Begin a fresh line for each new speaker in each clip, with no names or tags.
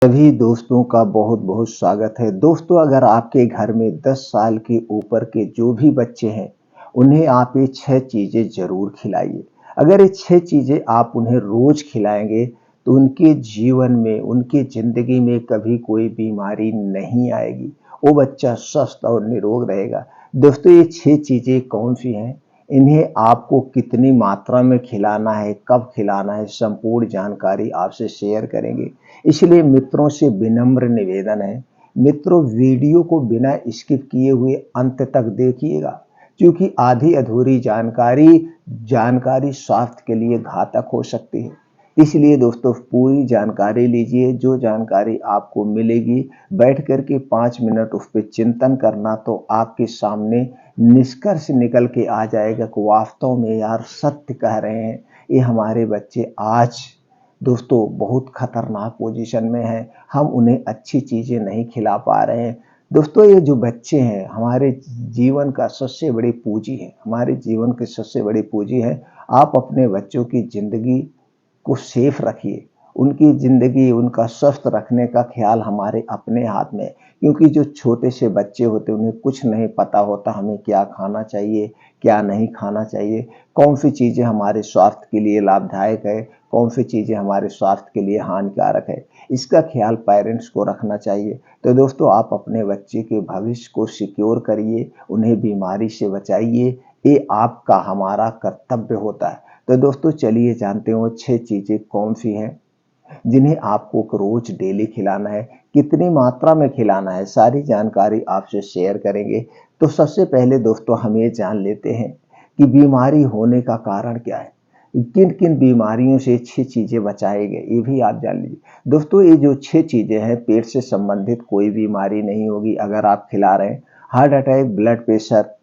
सभी दोस्तों का बहुत बहुत स्वागत है। दोस्तों, अगर आपके घर में 10 साल के ऊपर के जो भी बच्चे हैं, उन्हें आप ये 6 चीज़ें ज़रूर खिलाइए। अगर ये 6 चीज़ें आप उन्हें रोज़ खिलाएँगे, तो उनके जीवन में, उनकी ज़िंदगी में कभी कोई बीमारी नहीं आएगी। वो बच्चा स्वस्थ और निरोग रहेगा। दोस्तों, ये 6 चीज़ें कौन-सी हैं? इन्हें आपको कितनी मात्रा में खिलाना है, कब खिलाना है, संपूर्ण जानकारी आपसे शेयर करेंगे। इसलिए मित्रों से विनम्र निवेदन है, मित्रों वीडियो को बिना स्किप किए हुए अंत तक देखिएगा, क्योंकि आधी अधूरी जानकारी स्वास्थ्य के लिए घातक हो सकती है। इसलिए दोस्तों, पूरी जानकारी लीजिए। जो जानकारी आपको मिलेगी, बैठ कर के 5 मिनट उस पर चिंतन करना, तो आपके सामने निष्कर्ष निकल के आ जाएगा कि वास्तव में यार सत्य कह रहे हैं, ये हमारे बच्चे आज दोस्तों बहुत खतरनाक पोजीशन में हैं, हम उन्हें अच्छी चीज़ें नहीं खिला पा रहे हैं। दोस्तों, ये जो बच्चे हैं हमारे जीवन का सबसे बड़ी पूँजी है, हमारे जीवन की सबसे बड़ी पूँजी है। आप अपने बच्चों की ज़िंदगी को सेफ रखिए, उनकी ज़िंदगी, उनका स्वस्थ रखने का ख़्याल हमारे अपने हाथ में है। क्योंकि जो छोटे से बच्चे होते हैं, उन्हें कुछ नहीं पता होता हमें क्या खाना चाहिए, क्या नहीं खाना चाहिए, कौन-सी चीज़ें हमारे स्वास्थ्य के लिए लाभदायक है, कौन-सी चीज़ें हमारे स्वास्थ्य के लिए हानिकारक है। इसका ख़्याल पेरेंट्स को रखना चाहिए। तो दोस्तों, आप अपने बच्चे के भविष्य को सिक्योर करिए, उन्हें बीमारी से बचाइए, ये आपका हमारा कर्तव्य होता है। तो दोस्तों, चलिए जानते हैं वो 6 चीज़ें कौन-सी हैं, जिन्हें आपको रोज़ डेली खिलाना है, कितनी मात्रा में खिलाना है, सारी जानकारी आपसे शेयर करेंगे। तो सबसे पहले दोस्तों, हम ये जान लेते हैं कि बीमारी होने का कारण क्या है? किन-किन बीमारियों से 6 चीज़ें बचाएँगे, ये भी आप जान लीजिए। दोस्तों, ये जो 6 चीज़ें हैं, पेट से संबंधित कोई बीमारी नहीं होगी अगर आप खिला रहे हैं। Heart attack, blood pressure,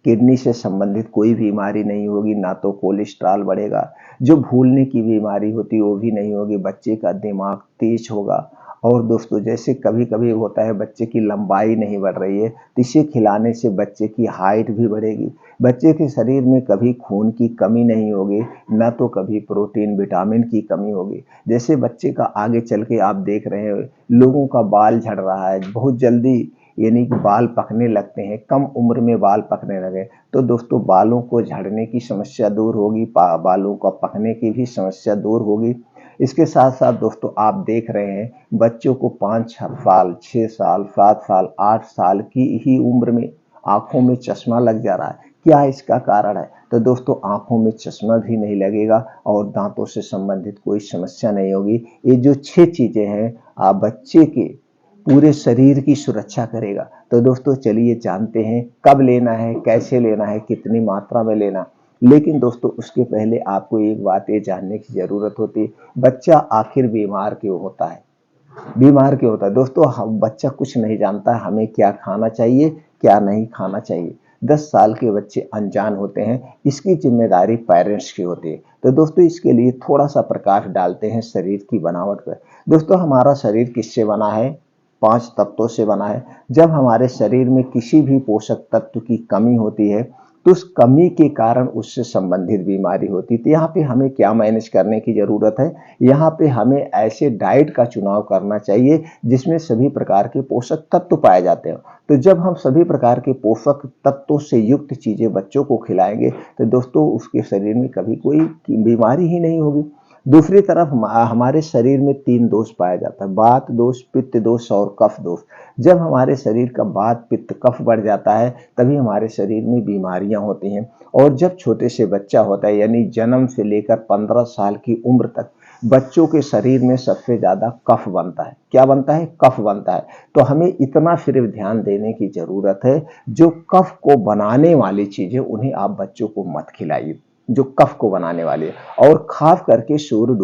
kidney से संबंधित कोई बीमारी नहीं होगी, ना तो कोलेस्ट्रॉल बढ़ेगा। जो भूलने की बीमारी होती है वो भी नहीं होगी, बच्चे का दिमाग तेज होगा। और दोस्तों, जैसे कभी-कभी होता है बच्चे की लंबाई नहीं बढ़ रही है, तो इसे खिलाने से बच्चे की हाइट भी बढ़ेगी। बच्चे के शरीर में कभी खून की कमी नहीं होगी, ना तो कभी प्रोटीन, विटामिन की कमी होगी। जैसे बच्चे का आगे चल के आप देख रहे हैं, लोगों का बाल झड़ रहा है, बहुत जल्दी यानी कि बाल पकने लगते हैं, कम उम्र में बाल पकने लगे। तो दोस्तों, बालों को झड़ने की समस्या दूर होगी, बालों का पकने की भी समस्या दूर होगी। इसके साथ-साथ दोस्तों, आप देख रहे हैं बच्चों को 5 साल, 6 साल, 7 साल, 8 साल की ही उम्र में आँखों में चश्मा लग जा रहा है। क्या इसका कारण है? तो दोस्तों, आँखों में चश्मा भी नहीं लगेगा और दाँतों से संबंधित कोई समस्या नहीं होगी। ये जो 6 चीज़ें हैं, आप बच्चे के पूरे शरीर की सुरक्षा करेगा। तो दोस्तों, चलिए जानते हैं कब लेना है, कैसे लेना है, कितनी मात्रा में लेना। लेकिन दोस्तों, उसके पहले आपको एक बात ये जानने की ज़रूरत होती है, बच्चा आखिर बीमार क्यों होता है? बीमार क्यों होता है? दोस्तों, हम बच्चा कुछ नहीं जानता है हमें क्या खाना चाहिए, क्या नहीं खाना चाहिए। 10 साल के बच्चे अनजान होते हैं, इसकी ज़िम्मेदारी पेरेंट्स की होती है। तो दोस्तों, इसके लिए थोड़ा-सा प्रकाश डालते हैं शरीर की बनावट पर। दोस्तों, हमारा शरीर किससे बना है? 5 तत्वों से बना है। जब हमारे शरीर में किसी भी पोषक तत्व की कमी होती है, तो उस कमी के कारण उससे संबंधित बीमारी होती है। तो यहाँ पे हमें क्या मैनेज करने की ज़रूरत है? यहाँ पे हमें ऐसे डाइट का चुनाव करना चाहिए जिसमें सभी प्रकार के पोषक तत्व पाए जाते हो। तो जब हम सभी प्रकार के पोषक तत्वों से युक्त चीज़ें बच्चों को खिलाएँगे, तो दोस्तों उसके शरीर में कभी कोई बीमारी ही नहीं होगी। दूसरी तरफ हमारे शरीर में 3 दोष पाया जाता है, वात दोष, पित्त दोष और कफ दोष। जब हमारे शरीर का वात, पित्त, कफ बढ़ जाता है, तभी हमारे शरीर में बीमारियां होती हैं। और जब छोटे से बच्चा होता है, यानी जन्म से लेकर 15 साल की उम्र तक, बच्चों के शरीर में सबसे ज़्यादा कफ बनता है। क्या बनता है? कफ बनता है। तो हमें इतना सिर्फ ध्यान देने की ज़रूरत है, जो कफ को बनाने वाली चीज़ें उन्हें आप बच्चों को मत खिलाइए, जो कफ को बनाने वाली है। और खास करके सूर्य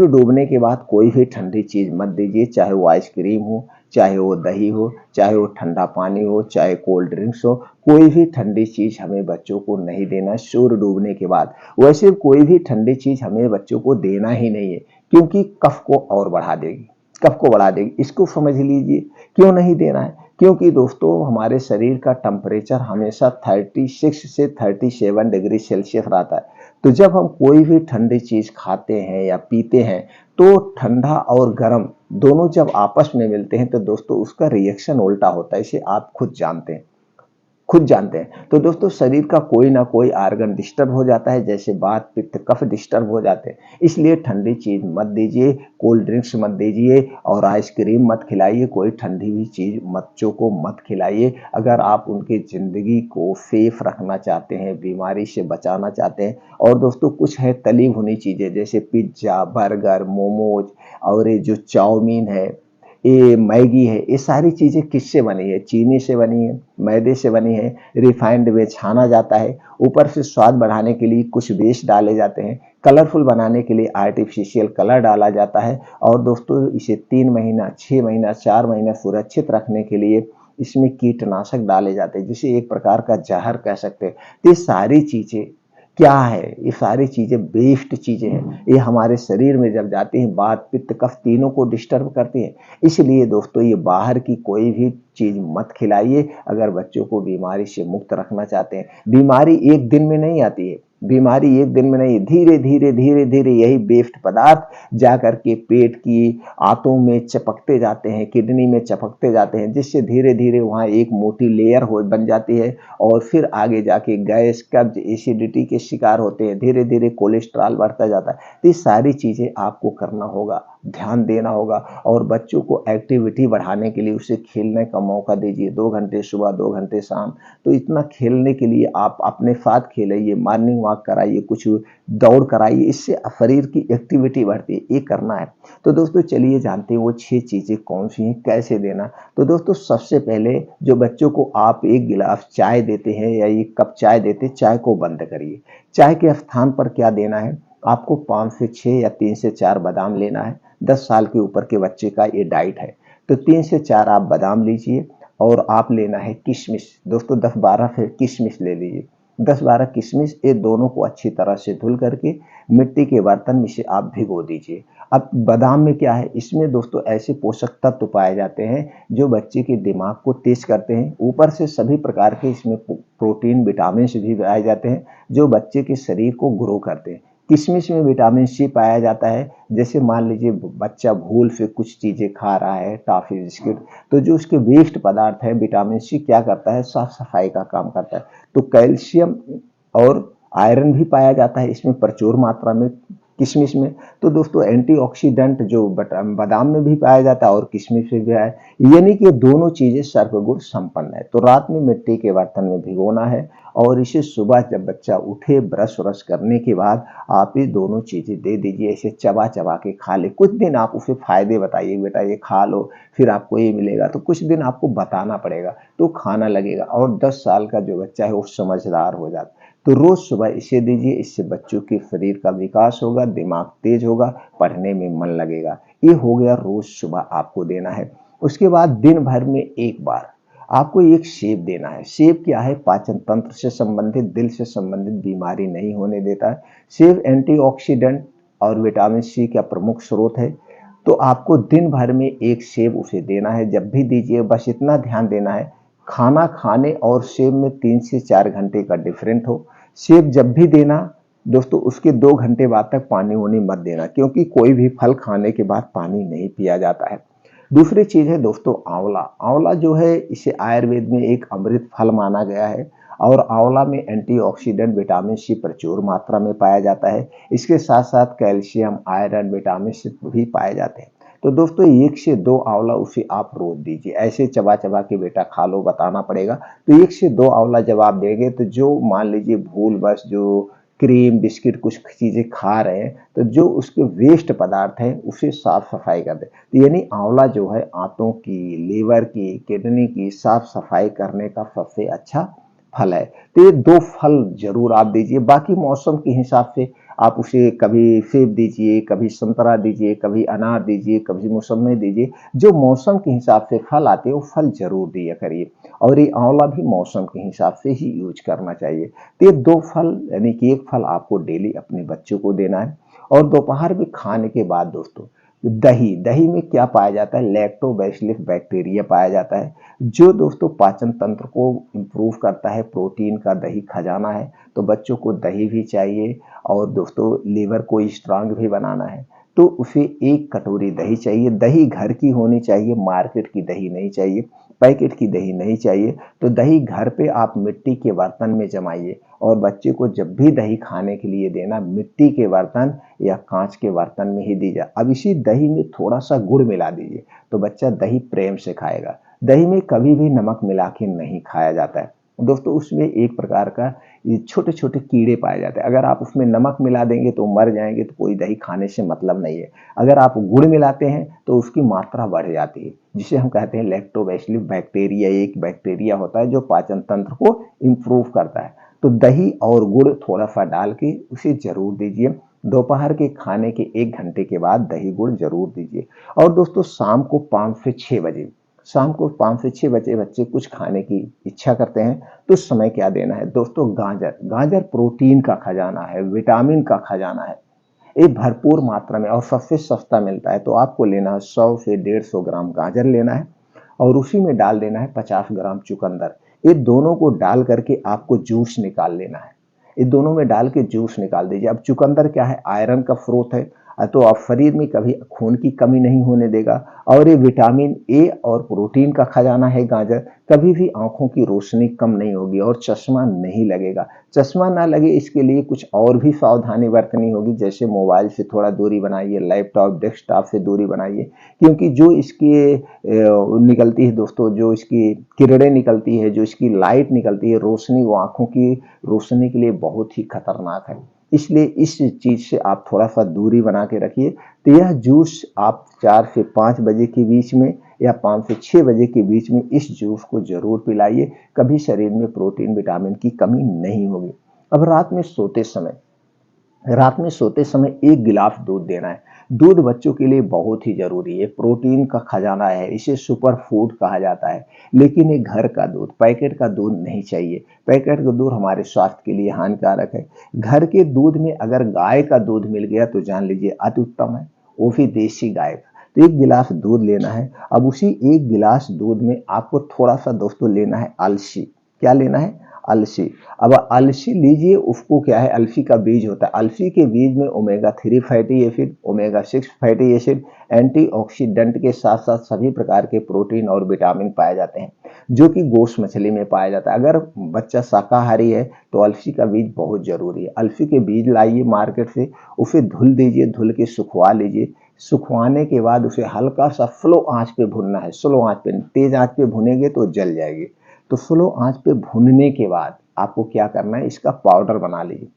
डूबने के बाद कोई भी ठंडी चीज़ मत दीजिए, चाहे वो आइसक्रीम हो, चाहे वो दही हो, चाहे वो ठंडा पानी हो, चाहे कोल्ड ड्रिंक्स हो, कोई भी ठंडी चीज़ हमें बच्चों को नहीं देना सूर्य डूबने के बाद। वैसे कोई भी ठंडी चीज़ हमें बच्चों को देना ही नहीं है, क्योंकि कफ को और बढ़ा देगी, कफ को बढ़ा देगी। इसको समझ लीजिए क्यों नहीं देना है। क्योंकि दोस्तों, हमारे शरीर का टेम्परेचर हमेशा 36 से 37 डिग्री सेल्सियस रहता है। तो जब हम कोई भी ठंडी चीज़ खाते हैं या पीते हैं, तो ठंडा और गर्म दोनों जब आपस में मिलते हैं तो दोस्तों उसका रिएक्शन उल्टा होता है, इसे आप खुद जानते हैं। तो दोस्तों शरीर का कोई ना कोई आर्गन डिस्टर्ब हो जाता है, जैसे वात पित्त कफ डिस्टर्ब हो जाते हैं। इसलिए ठंडी चीज मत दीजिए, कोल्ड ड्रिंक्स मत दीजिए और आइसक्रीम मत खिलाइए, कोई ठंडी हुई चीज बच्चों को मत खिलाइए। अगर आप उनकी जिंदगी को सेफ रखना चाहते हैं, बीमारी से बचाना चाहते हैं। और दोस्तों कुछ है तली भुनी चीजें जैसे पिज्जा, बर्गर, मोमोज और ये जो चाउमीन है, ये मैगी है, ये सारी चीजें किससे बनी है? चीनी से बनी है, मैदे से बनी है, रिफाइंड में छाना जाता है, ऊपर से स्वाद बढ़ाने के लिए कुछ बेस डाले जाते हैं, कलरफुल बनाने के लिए आर्टिफिशियल कलर डाला जाता है। और दोस्तों इसे 3 महीना 6 महीना 4 महीना सुरक्षित रखने के लिए इसमें कीटनाशक डाले जाते हैं, जिसे एक प्रकार का जहर कह सकते हैं। तो ये सारी चीजें क्या है? ये सारी चीजें वेस्ट चीजें हैं। ये हमारे शरीर में जब जाती हैं वात पित्त कफ तीनों को डिस्टर्ब करती हैं। इसलिए दोस्तों ये बाहर की कोई भी चीज मत खिलाइए अगर बच्चों को बीमारी से मुक्त रखना चाहते हैं। बीमारी एक दिन में नहीं आती है, बीमारी एक दिन में नहीं, धीरे धीरे धीरे धीरे यही वेस्ट पदार्थ जा करके पेट की आंतों में चिपकते जाते हैं, किडनी में चिपकते जाते हैं, जिससे धीरे धीरे वहाँ एक मोटी लेयर हो बन जाती है और फिर आगे जाके गैस कब्ज एसिडिटी के शिकार होते हैं, धीरे धीरे कोलेस्ट्रॉल बढ़ता जाता है। तो ये सारी चीजें आपको करना होगा, ध्यान देना होगा। और बच्चों को एक्टिविटी बढ़ाने के लिए उसे खेलने का मौका दीजिए, 2 घंटे सुबह 2 घंटे शाम। तो इतना खेलने के लिए आप अपने साथ खेलिए, मॉर्निंग वॉक कराइए, कुछ दौड़ कराइए, इससे शरीर की एक्टिविटी बढ़ती है, ये करना है। तो दोस्तों चलिए जानते हैं वो 6 चीजें कौन सी हैं, कैसे देना। तो दोस्तों सबसे पहले जो बच्चों को आप 1 गिलास चाय देते हैं या 1 कप चाय देते हैं, चाय को बंद करिए। चाय के स्थान पर क्या देना है? आपको 5 से 6 या 3 से 4 बादाम लेना है। 10 साल के ऊपर के बच्चे का ये डाइट है। तो 3 से 4 आप बादाम लीजिए और आप लेना है किशमिश। दोस्तों 10-12 फिर किशमिश ले लीजिए, 10-12 किशमिश, ये दोनों को अच्छी तरह से धुल करके मिट्टी के बर्तन में से आप भिगो दीजिए। अब बादाम में क्या है? इसमें दोस्तों ऐसे पोषक तत्व पाए जाते हैं जो बच्चे के दिमाग को तेज करते हैं। ऊपर से सभी प्रकार के इसमें प्रोटीन विटामिन भी पाए जाते हैं जो बच्चे के शरीर को ग्रो करते हैं। किशमिश में विटामिन सी पाया जाता है। जैसे मान लीजिए बच्चा भूल से कुछ चीजें खा रहा है, टॉफी बिस्किट, तो जो उसके वेस्ट पदार्थ है विटामिन सी क्या करता है? साफ सफाई का काम करता है। तो कैल्शियम और आयरन भी पाया जाता है इसमें प्रचुर मात्रा में किशमिश में। तो दोस्तों एंटीऑक्सीडेंट जो बादाम में भी पाया जाता है और किशमिश में भी है, यानी कि दोनों चीजें सर्वगुण संपन्न है। तो रात में मिट्टी के बर्तन में भिगोना है और इसे सुबह जब बच्चा उठे ब्रश व्रश करने के बाद आप ये दोनों चीजें दे दीजिए, इसे चबा चबा के खा ले। कुछ दिन आप उसे फायदे बताइए, बेटा ये खा लो फिर आपको ये मिलेगा, तो कुछ दिन आपको बताना पड़ेगा तो खाना लगेगा। और 10 साल का जो बच्चा है वो समझदार हो जाता है। तो रोज सुबह इसे दीजिए, इससे बच्चों के शरीर का विकास होगा, दिमाग तेज होगा, पढ़ने में मन लगेगा। ये हो गया रोज सुबह आपको देना है। उसके बाद दिन भर में एक बार आपको एक सेब देना है। सेब क्या है? पाचन तंत्र से संबंधित, दिल से संबंधित बीमारी नहीं होने देता है। सेब एंटीऑक्सीडेंट और विटामिन सी का प्रमुख स्रोत है। तो आपको दिन भर में एक सेब उसे देना है। जब भी दीजिए बस इतना ध्यान देना है, खाना खाने और सेब में 3 से 4 घंटे का डिफरेंट हो। सेब जब भी देना दोस्तों उसके 2 घंटे बाद तक पानी वानी मत देना, क्योंकि कोई भी फल खाने के बाद पानी नहीं पिया जाता है। दूसरी चीज है दोस्तों आंवला। आंवला जो है इसे आयुर्वेद में एक अमृत फल माना गया है और आंवला में एंटीऑक्सीडेंट विटामिन सी प्रचुर मात्रा में पाया जाता है। इसके साथ साथ कैल्शियम आयरन विटामिन सी भी पाए जाते हैं। तो दोस्तों 1 से 2 आंवला उसे आप रोज दीजिए, ऐसे चबा चबा के बेटा खा लो बताना पड़ेगा। तो 1 से 2 आंवला जब आप देंगे तो जो मान लीजिए भूल बस जो क्रीम बिस्किट कुछ चीजें खा रहे हैं तो जो उसके वेस्ट पदार्थ हैं उसे साफ सफाई कर दे। तो यानी आंवला जो है आंतों की, लीवर की, किडनी की साफ सफाई करने का सबसे अच्छा फल है। तो ये 2 फल जरूर आप दीजिए। बाकी मौसम के हिसाब से आप उसे कभी सेब दीजिए, कभी संतरा दीजिए, कभी अनार दीजिए, कभी मौसमी दीजिए। जो मौसम के हिसाब से फल आते हैं वो फल जरूर दिया करिए। और ये आंवला भी मौसम के हिसाब से ही यूज करना चाहिए। तो ये 2 फल यानी कि 1 फल आपको डेली अपने बच्चों को देना है। और दोपहर में खाने के बाद दोस्तों दही, दही में क्या पाया जाता है? लैक्टोबैसिलस बैक्टीरिया पाया जाता है जो दोस्तों पाचन तंत्र को इम्प्रूव करता है। प्रोटीन का दही खजाना है। तो बच्चों को दही भी चाहिए और दोस्तों लीवर को स्ट्रांग भी बनाना है। तो उसे 1 कटोरी दही चाहिए। दही घर की होनी चाहिए, मार्केट की दही नहीं चाहिए, पैकेट की दही नहीं चाहिए। तो दही घर पे आप मिट्टी के बर्तन में जमाइए और बच्चे को जब भी दही खाने के लिए देना, मिट्टी के बर्तन या कांच के बर्तन में ही दीजिए। अब इसी दही में थोड़ा सा गुड़ मिला दीजिए, तो बच्चा दही प्रेम से खाएगा। दही में कभी भी नमक मिला के नहीं खाया जाता है दोस्तों। उसमें एक प्रकार का ये छोटे छोटे कीड़े पाए जाते हैं। अगर आप उसमें नमक मिला देंगे तो मर जाएंगे, तो कोई दही खाने से मतलब नहीं है। अगर आप गुड़ मिलाते हैं तो उसकी मात्रा बढ़ जाती है, जिसे हम कहते हैं लैक्टोबैसिलस बैक्टीरिया। एक बैक्टीरिया होता है जो पाचन तंत्र को इम्प्रूव करता है। तो दही और गुड़ थोड़ा सा डाल के उसे जरूर दीजिए। दोपहर के खाने के 1 घंटे के बाद दही गुड़ जरूर दीजिए। और दोस्तों शाम को 5 से 6 बजे, शाम को 5 से 6 बजे बच्चे कुछ खाने की इच्छा करते हैं, तो उस समय क्या देना है दोस्तों? गाजर। गाजर प्रोटीन का खजाना है, विटामिन का खजाना है। ये भरपूर मात्रा में और सबसे सस्ता मिलता है। तो आपको लेना है 100 से 150 ग्राम गाजर लेना है और उसी में डाल देना है 50 ग्राम चुकंदर। ये दोनों को डाल करके आपको जूस निकाल लेना है। ये दोनों में डाल के जूस निकाल दीजिए। अब चुकंदर क्या है? आयरन का स्रोत है, तो आप शरीर में कभी खून की कमी नहीं होने देगा। और ये विटामिन ए और प्रोटीन का खजाना है गाजर। कभी भी आंखों की रोशनी कम नहीं होगी और चश्मा नहीं लगेगा। चश्मा ना लगे इसके लिए कुछ और भी सावधानी बरतनी होगी, जैसे मोबाइल से थोड़ा दूरी बनाइए, लैपटॉप डेस्कटॉप से दूरी बनाइए। क्योंकि जो इसकी निकलती है दोस्तों, जो इसकी किरणें निकलती है, जो इसकी लाइट निकलती है, रोशनी, वो आंखों की रोशनी के लिए बहुत ही खतरनाक है। इसलिए इस चीज से आप थोड़ा सा दूरी बना के रखिए। तो यह जूस आप 4 से 5 बजे के बीच में या 5 से 6 बजे के बीच में इस जूस को जरूर पिलाइए। कभी शरीर में प्रोटीन विटामिन की कमी नहीं होगी। अब रात में सोते समय 1 गिलास दूध देना है। दूध बच्चों के लिए बहुत ही जरूरी है, प्रोटीन का खजाना है, इसे सुपर फूड कहा जाता है। लेकिन ये घर का दूध, पैकेट का दूध नहीं चाहिए। पैकेट का दूध हमारे स्वास्थ्य के लिए हानिकारक है। घर के दूध में अगर गाय का दूध मिल गया तो जान लीजिए अति उत्तम है, वो भी देसी गाय का। तो 1 गिलास दूध लेना है। अब उसी 1 गिलास दूध में आपको थोड़ा सा दोस्तों लेना है अलसी। क्या लेना है? अलसी। अब अलसी लीजिए, उसको क्या है, अलसी का बीज होता है। अलसी के बीज में omega 3 fatty acid, omega 6 fatty acid, antioxidant के साथ साथ सभी प्रकार के प्रोटीन और विटामिन पाए जाते हैं, जो कि गोश्त मछली में पाया जाता है। अगर बच्चा शाकाहारी है तो अलसी का बीज बहुत जरूरी है। अलसी के बीज लाइए मार्केट से, उसे धुल दीजिए, धुल के सुखवा लीजिए। सुखवाने के बाद उसे हल्का सा स्लो आंच पे भूनना है। स्लो आंच पे, तेज आंच पे भुनेंगे तो जल जाएगी। तो स्लो आंच पे भूनने के बाद आपको क्या करना है, इसका पाउडर बना लीजिए।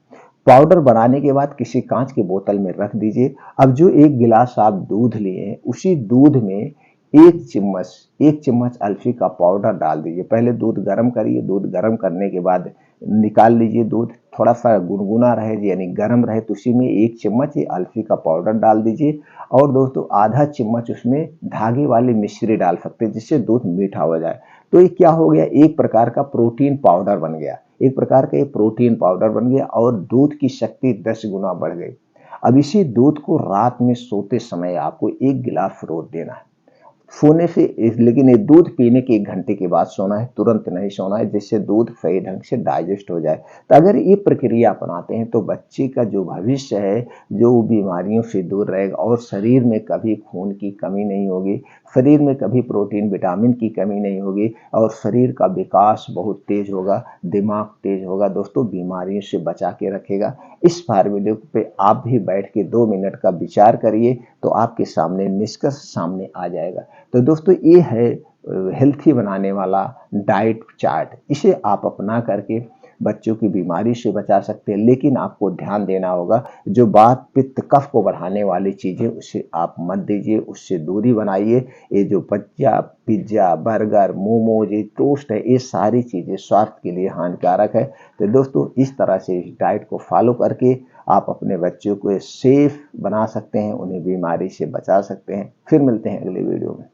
पाउडर बनाने के बाद किसी कांच की बोतल में रख दीजिए। अब जो 1 गिलास आप दूध लिए, उसी दूध में 1 चम्मच अलसी का पाउडर डाल दीजिए। पहले दूध गर्म करिए, दूध गर्म करने के बाद निकाल लीजिए। दूध थोड़ा सा गुनगुना रहे यानी गर्म रहे, तो उसी में 1 चम्मच ये अलसी का पाउडर डाल दीजिए। और दोस्तों आधा चम्मच उसमें धागे वाली मिश्री डाल सकते हैं, जिससे दूध मीठा हो जाए। तो ये क्या हो गया, एक प्रकार का प्रोटीन पाउडर बन गया। एक प्रकार का ये प्रोटीन पाउडर बन गया और दूध की शक्ति 10 गुना बढ़ गई। अब इसी दूध को रात में सोते समय आपको 1 गिलास रोज देना है। सोने से, लेकिन ये दूध पीने के 1 घंटे के बाद सोना है, तुरंत नहीं सोना है, जिससे दूध सही ढंग से डाइजेस्ट हो जाए। तो अगर ये प्रक्रिया अपनाते हैं तो बच्चे का जो भविष्य है, जो बीमारियों से दूर रहेगा और शरीर में कभी खून की कमी नहीं होगी, शरीर में कभी प्रोटीन विटामिन की कमी नहीं होगी और शरीर का विकास बहुत तेज होगा, दिमाग तेज होगा दोस्तों, बीमारियों से बचा के रखेगा। इस वीडियो पे आप भी बैठ के 2 मिनट का विचार करिए, तो आपके सामने निष्कर्ष सामने आ जाएगा। तो दोस्तों ये है हेल्थी बनाने वाला डाइट चार्ट। इसे आप अपना करके बच्चों की बीमारी से बचा सकते हैं। लेकिन आपको ध्यान देना होगा, जो बात पित्त कफ को बढ़ाने वाली चीजें उसे आप मत दीजिए, उससे दूरी बनाइए। ये जो बच्चा पिज्जा, बर्गर, मोमोज, ये टोस्ट है, ये सारी चीजें स्वास्थ्य के लिए हानिकारक है। तो दोस्तों इस तरह से इस डाइट को फॉलो करके आप अपने बच्चों को सेफ बना सकते हैं, उन्हें बीमारी से बचा सकते हैं। फिर मिलते हैं अगले वीडियो में।